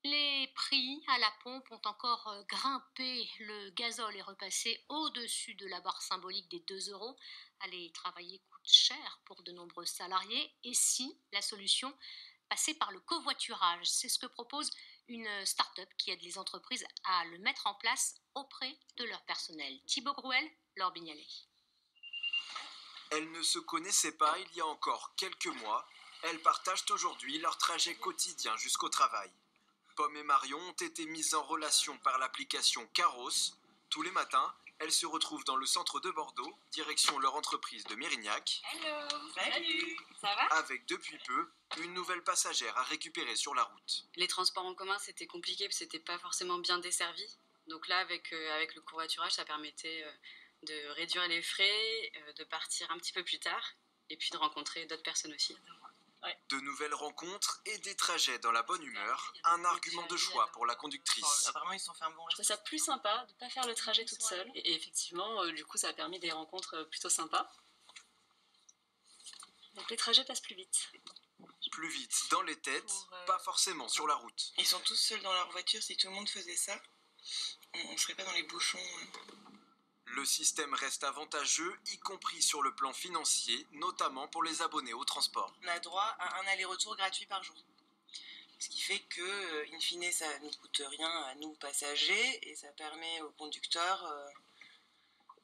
Les prix à la pompe ont encore grimpé. Le gazole est repassé au-dessus de la barre symbolique des 2 euros. Aller travailler coûte cher pour de nombreux salariés. Et si la solution passait par le covoiturage? C'est ce que propose une start-up qui aide les entreprises à le mettre en place auprès de leur personnel. Thibaut Grouel, Laure Bignalet. Elles ne se connaissaient pas il y a encore quelques mois. Elles partagent aujourd'hui leur trajet quotidien jusqu'au travail. Pomme et Marion ont été mises en relation par l'application Caros. Tous les matins, elles se retrouvent dans le centre de Bordeaux, direction leur entreprise de Mérignac. Hello. Salut. Ça va? Avec depuis peu, une nouvelle passagère à récupérer sur la route. Les transports en commun, c'était compliqué parce que c'était pas forcément bien desservi. Donc là, avec le covoiturage, ça permettait de réduire les frais, de partir un petit peu plus tard et puis de rencontrer d'autres personnes aussi. De nouvelles rencontres et des trajets dans la bonne humeur, un argument de choix pour la conductrice. Apparemment, ils se sont fait un bon Je trouve ça plus sympa de ne pas faire le trajet toute seule. Et effectivement, du coup, ça a permis des rencontres plutôt sympas. Donc les trajets passent plus vite. Plus vite dans les têtes, pas forcément sur la route. Ils sont tous seuls dans leur voiture. Si tout le monde faisait ça, on serait pas dans les bouchons. Le système reste avantageux, y compris sur le plan financier, notamment pour les abonnés au transport. On a droit à un aller-retour gratuit par jour. Ce qui fait que, in fine, ça ne coûte rien à nous passagers et ça permet aux conducteurs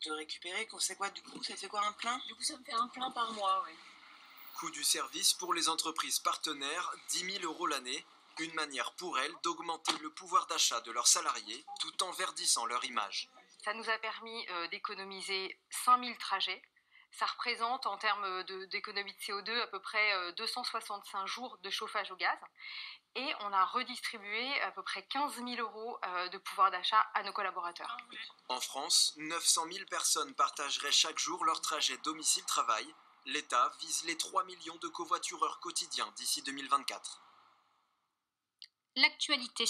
de récupérer. C'est quoi du coup? Ça te fait quoi, un plein? Du coup, ça me fait un plein par mois, oui. Coût du service pour les entreprises partenaires, 10 000 euros l'année. Une manière pour elles d'augmenter le pouvoir d'achat de leurs salariés tout en verdissant leur image. Ça nous a permis d'économiser 5000 trajets. Ça représente en termes d'économie de CO2 à peu près 265 jours de chauffage au gaz. Et on a redistribué à peu près 15 000 euros de pouvoir d'achat à nos collaborateurs. En France, 900 000 personnes partageraient chaque jour leur trajet domicile-travail. L'État vise les 3 millions de covoitureurs quotidiens d'ici 2024. L'actualité